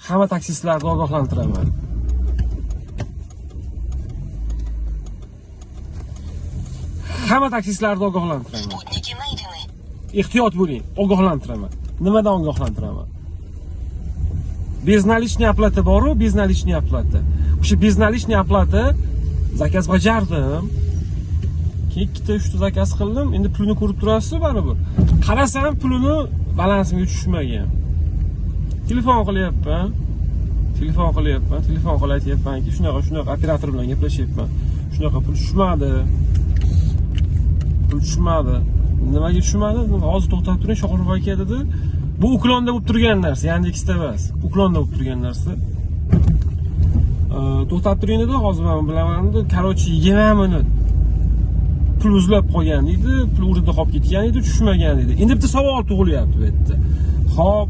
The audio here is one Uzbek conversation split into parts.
hamma taksistlarni ogohlantiraman. Hamma taksistlarni ogohlantiraman. Ehtiyot bo'ling, ogohlantiraman. Nimadan ogohlantiraman? Beznalishniy oplata bor-ku, beznalishniy oplata. O'sha beznalishniy oplata zakaz bajardim. Keyin ikkita 3ta zakaz qildim. Endi pulni ko'rib turasiz baribir. Qarasam pulini balansimga tushmagan. Telefon qilyapman. Telefon qilib aytyapmanki, shunaqa operator bilan gaplashyapman. Shunaqa pul tushmadi. Nimaga tushmadi? Hozir to'xtab turing, Shoqirov aka dedi. Bu uklonda bo'lib turgan narsa, Yandeksda emas. Uklonda bo'lib turgan narsa. To'xtab turing dedi, hozir men bilaman dedi. Короче, 20 minut pul uzlab qolgan edi, pul o'rnida qolib ketgan edi, tushmagan edi. Endi bitta savol tug'ilyapti bu yerda. Xo'p,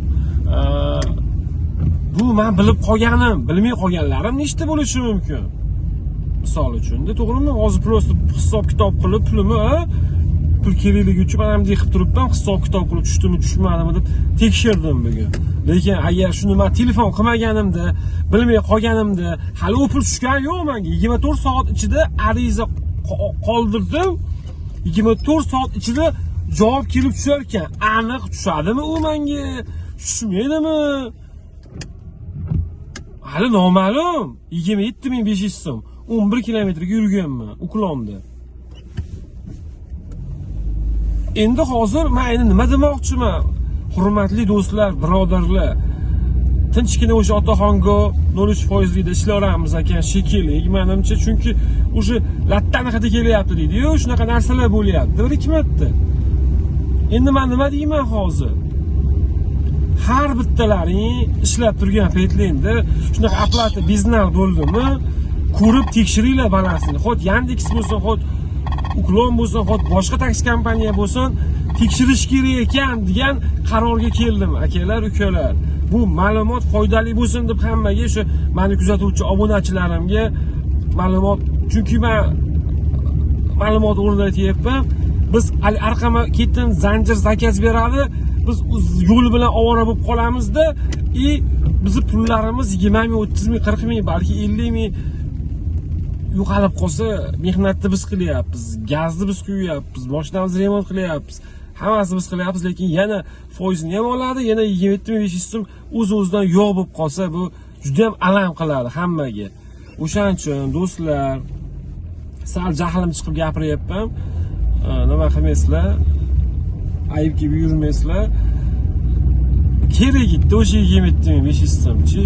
bu men bilib qolganim, bilmay qolganlarim nechta bo'lishi mumkin? Misol uchun, to'g'rimi? Hozir prosta hisob kitob qilib pulimi, pul kerakligi uchun men ham qilib turibman, hisob kitob qilib tushdimi, tushmadimi deb tekshirdim bugun. Lekin agar shuni men telefon qilmaganimda, bilmay qolganimda, hali u pul tushgan yo'q menga. 24 soat ichida ariza qoldirdim. 24 soat ichida javob kelib tushar ekan. Aniq tushadimi u menga? Tushmaydimi? Hali noma'lum. 27500 so'm. 11 kilometrga yurganman uklonda. Endi hozir men nima demoqchiman? Hurmatli do'stlar, birodarlar. Tinchgina o'sha otaxonga 0% da ishlayveramiz ekan shekilli, menimcha, chunki o'sha lattani hidi kelyapti deydi-yu, shunaqa narsalar bo'lyapti. Bir hikmatda. Endi men nima deyman hozir? Har bittalaring ishlab turgan paytlarda shunaqa oplata biznal bo'ldimi? Ko'rib tekshiringlar balansini. Xot Yandex bo'lsin, xot Uklon bo'lsin, xot boshqa taksi kompaniya bo'lsin, tekshirish kerak ekan degan qarorga keldim, akalar, ukalar. Bu ma'lumot foydali bo'lsin deb hammaga, shu meni kuzatuvchi obunachilarimga ma'lumot, chunki men ma'lumot o'rnida aytyapman. Biz arqama ketdim, zanjir zakaz beradi, biz yo'l bilan ovora bo'lib qolamizda, bizni pullarimiz 20 ming, 30 ming, 40 ming, balki 50 ming yo'qolib qolsa, mehnatni biz qilyapmiz, gazni biz quyapmiz, mashinamizni remont qilyapmiz, hammasini biz qilyapmiz, lekin yana foizini ham oladi, yana 27500 so'm o'z-o'zidan yo'q bo'lib qolsa, bu juda ham alam qiladi hammaga. O'shaning uchun do'stlar, sal jahlim chiqib gapiryapman. Nima qilmaysizlar? Ayib kelib yurmaysizlar. Kerak edi o'sha 27500 so'mchi.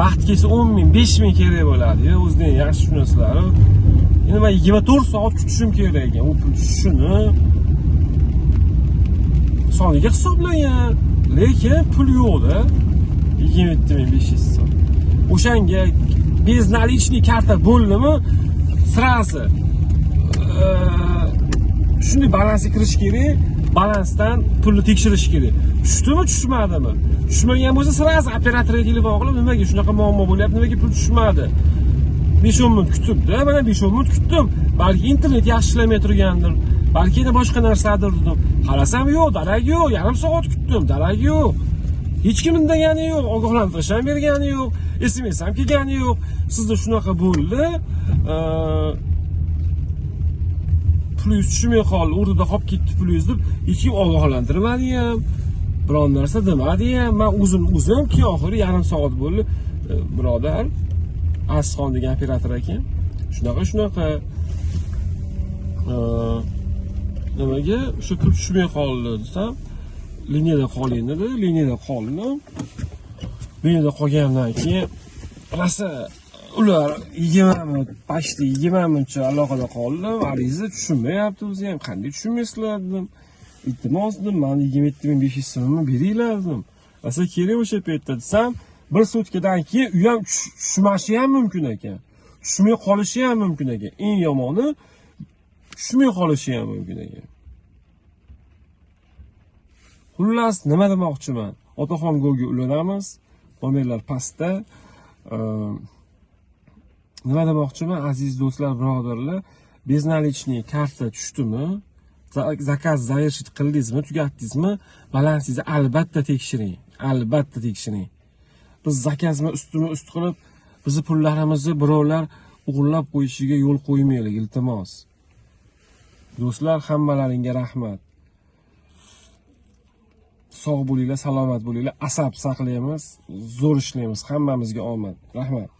Vaqt kelsa 10 ming, 5 ming kerak bo'ladi-yu, o'zingizlar yaxshi tushunasizlar. Endi men 24 soat kutishim kerak ekan, u pul tushishini. Soniga hisoblagan, lekin pul yo'q-da. 27500 so'm. O'shanga beznalishniy karta bo'ldimi? Sirasi shunday balansga kirish kerak, balansdan pulni tekshirish kerak. Tushdimi, tushmadimi? Tushmagan bo'lsa, sirasi operatorga telefon qilib, nimaga shunaqa muammo bo'lyapti, nimaga pul tushmadi? 5-10 minut kutibdi, mana 5-10 minut kutdim. Balki internet yaxshi ishlamay turgandir, balki yana boshqa narsadir dedim. Qarasam yo'q, darak yo'q, yarim soat kutdim, darak yo'q. Hech kim indagani yo'q, ogohlantirish ham bergani yo'q, SMS ham kelgani yo'q. Sizda shunaqa bo'ldi. Pulingiz tushmay qoldi, o'rnida qolib ketdi pulingiz deb hech kim ogohlantirmadi ham, biron narsa demadi ham. Men o'zim ki oxiri yarim soat bo'ldi, birodar Asxon degan operator ekan. Shunaqa nimaga shu pul tushmay qoldi desam, liniyada qoling dedi, liniyada qoldim. Liniyada qolgandan keyin rosa ular 20 minut, почти 20 minutcha aloqada qoldim. Ariza tushunmayapti o'zi ham, qanday tushunmaysizlar dedim. Iltimos dedim, meni 27500 so'mni beringlar dedim. Rosa kerak o'sha paytda desam, bir sutkadan keyin u ham tushmashi ham mumkin ekan. Tushmay qolishi ham mumkin ekan. Eng yomoni tushmay qolishi ham mumkin ekan. Xullas, nima demoqchiman? Otaxon Go'ga ulanamiz. Nomerlar pastda. Nima demoqchiman, aziz do'stlar, birodarlar? Beznalishniy karta tushdimi? Zakaz zavershit qildingizmi, tugatdingizmi? Balansingizni albatta tekshiring. Albatta tekshiring. biz zakazma ustma ust qilib bizni pullarimizni birovlar o'g'irlab qo'yishiga yo'l qo'ymaylik, iltimos. Do'stlar, hammalaringga rahmat. Sog' bo'linglar, salomat bo'linglar, asab saqlaymiz, zo'r ishlaymiz, hammamizga omad. Rahmat.